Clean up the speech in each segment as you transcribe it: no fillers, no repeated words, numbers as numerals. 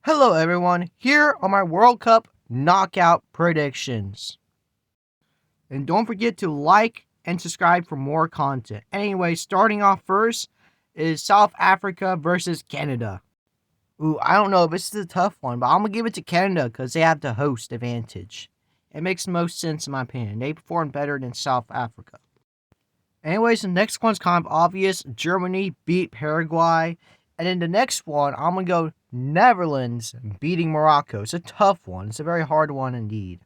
Hello everyone, here are my World Cup knockout predictions. And don't forget to like and subscribe for more content. Anyway, starting off first is South Africa versus Canada. I don't know, this is a tough one, but I'm going to give it to Canada because they have the host advantage. It makes the most sense in my opinion. They perform better than South Africa. Anyways, the next one's kind of obvious. Germany beat Paraguay. And then the next one, I'm going to go Netherlands beating Morocco. It's a tough one. It's a very hard one indeed.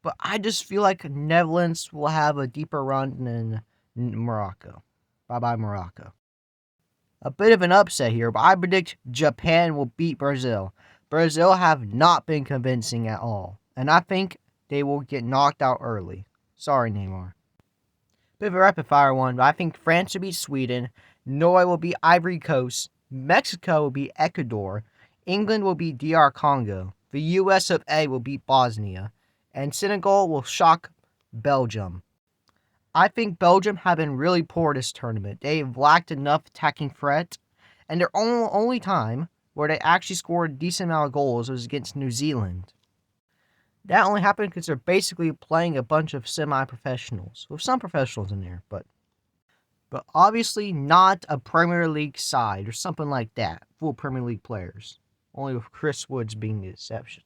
But I just feel like Netherlands will have a deeper run than Morocco. Bye-bye, Morocco. A bit of an upset here, but I predict Japan will beat Brazil. Brazil have not been convincing at all. And I think they will get knocked out early. Sorry, Neymar. Bit of a rapid fire one, but I think France will beat Sweden. Norway will beat Ivory Coast. Mexico will beat Ecuador. England will beat DR Congo. The US of A will beat Bosnia. And Senegal will shock Belgium. I think Belgium have been really poor this tournament. They've lacked enough attacking threat. And their only time where they actually scored a decent amount of goals was against New Zealand. That only happened because they're basically playing a bunch of semi-professionals. With some professionals in there, but obviously not a Premier League side or something like that. Full Premier League players. Only with Chris Woods being the exception.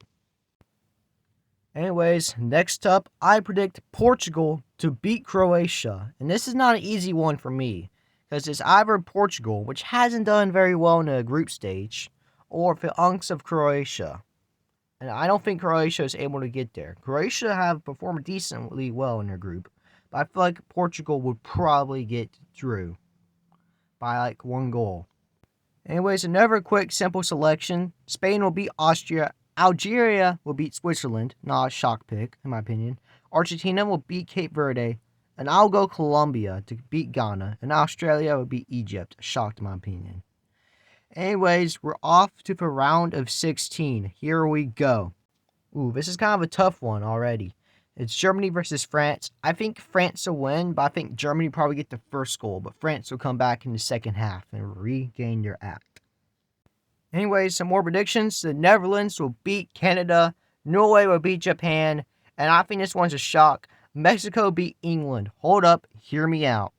Anyways, next up, I predict Portugal to beat Croatia. And this is not an easy one for me, because it's either Portugal, which hasn't done very well in the group stage, or the Unks of Croatia. And I don't think Croatia is able to get there. Croatia have performed decently well in their group, but I feel like Portugal would probably get through by like 1 goal. Anyways, another quick, simple selection. Spain will beat Austria. Algeria will beat Switzerland. Not a shock pick, in my opinion. Argentina will beat Cape Verde. And I'll go Colombia to beat Ghana. And Australia will beat Egypt. Shocked, in my opinion. Anyways, we're off to the round of 16. Here we go. This is kind of a tough one already. It's Germany versus France. I think France will win, but I think Germany will probably get the first goal. But France will come back in the second half and regain their act. Anyways, some more predictions. The Netherlands will beat Canada. Norway will beat Japan. And I think this one's a shock. Mexico beat England. Hold up, hear me out.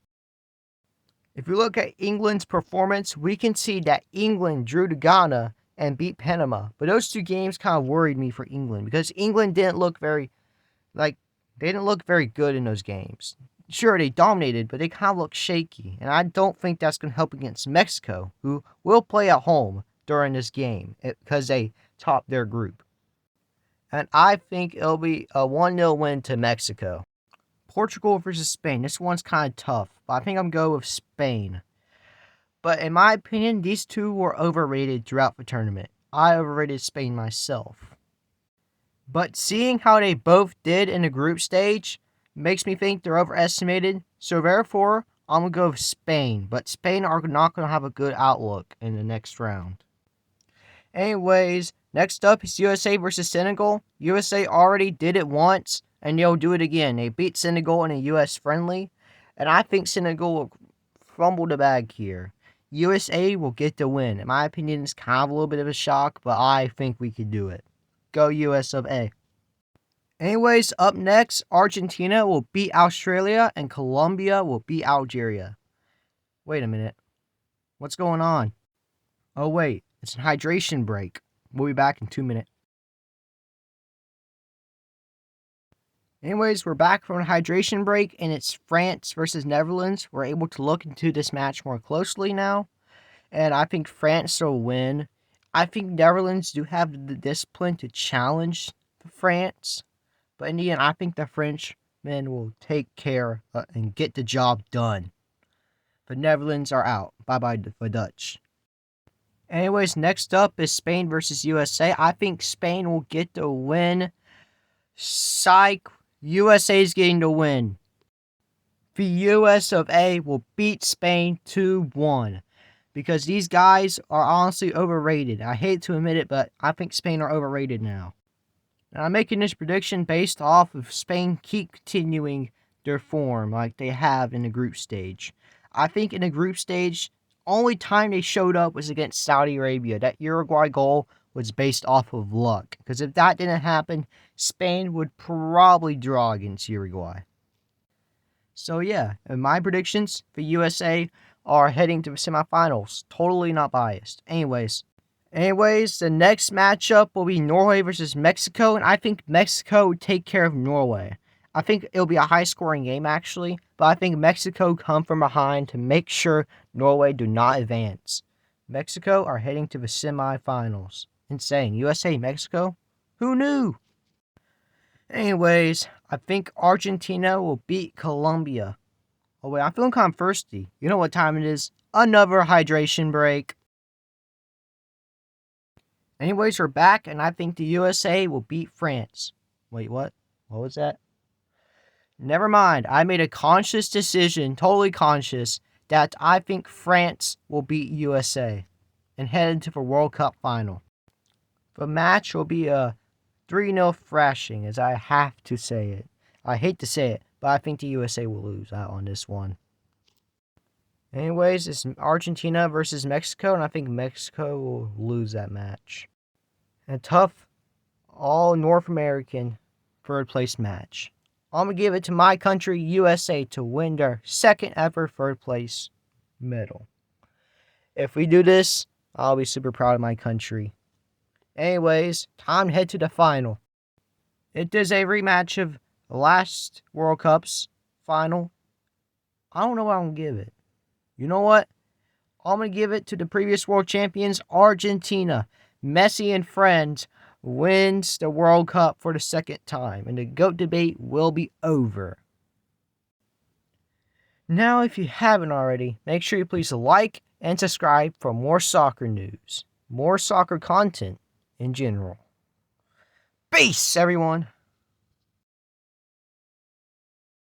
If you look at England's performance, we can see that England drew to Ghana and beat Panama. But those two games kind of worried me for England because England didn't look very good in those games. Sure, they dominated, but they kind of looked shaky. And I don't think that's going to help against Mexico, who will play at home during this game because they topped their group. And I think it'll be a 1-0 win to Mexico. Portugal versus Spain. This one's kind of tough, but I think I'm going with Spain. But in my opinion, these two were overrated throughout the tournament. I overrated Spain myself. But seeing how they both did in the group stage makes me think they're overestimated. So therefore, I'm going to go with Spain. But Spain are not going to have a good outlook in the next round. Anyways, next up is USA versus Senegal. USA already did it once, and they'll do it again. They beat Senegal in a US friendly, and I think Senegal will fumble the bag here. USA will get the win. In my opinion, it's kind of a little bit of a shock, but I think we could do it. Go US of A. Anyways, up next, Argentina will beat Australia, and Colombia will beat Algeria. Wait a minute. What's going on? Oh, wait. It's a hydration break. We'll be back in 2 minutes. Anyways, we're back from a hydration break, and it's France versus Netherlands. We're able to look into this match more closely now, and I think France will win. I think Netherlands do have the discipline to challenge France, but in the end, I think the Frenchmen will take care and get the job done. The Netherlands are out. Bye-bye, the Dutch. Anyways, next up is Spain versus USA. I think Spain will get the win. Psych. USA is getting the win. The US of A will beat Spain 2-1. Because these guys are honestly overrated. I hate to admit it, but I think Spain are overrated now. And I'm making this prediction based off of Spain keep continuing their form like they have in the group stage. I think in the group stage, only time they showed up was against Saudi Arabia. That Uruguay goal was based off of luck. Because if that didn't happen, Spain would probably draw against Uruguay. So yeah, and my predictions for USA are heading to the semifinals. Totally not biased. Anyways, the next matchup will be Norway versus Mexico, and I think Mexico would take care of Norway. I think it'll be a high-scoring game, actually, but I think Mexico come from behind to make sure Norway do not advance. Mexico are heading to the semifinals. Insane. USA, Mexico? Who knew? Anyways, I think Argentina will beat Colombia. Oh wait, I'm feeling kind of thirsty. You know what time it is? Another hydration break. Anyways, we're back, and I think the USA will beat France. Wait, what? What was that? Never mind. I made a conscious decision, totally conscious, that I think France will beat USA and head into the World Cup final. The match will be a 3-0 thrashing, as I have to say it. I hate to say it, but I think the USA will lose out on this one. Anyways, it's Argentina versus Mexico, and I think Mexico will lose that match. A tough, all North American third place match. I'm going to give it to my country, USA, to win their second ever third place medal. If we do this, I'll be super proud of my country. Anyways, time to head to the final. It is a rematch of the last World Cup's final. I don't know what I'm going to give it. You know what? I'm going to give it to the previous world champions, Argentina. Messi and friends wins the World Cup for the second time, and the GOAT debate will be over. Now, if you haven't already, make sure you please like and subscribe for more soccer news, more soccer content in general. Peace, everyone!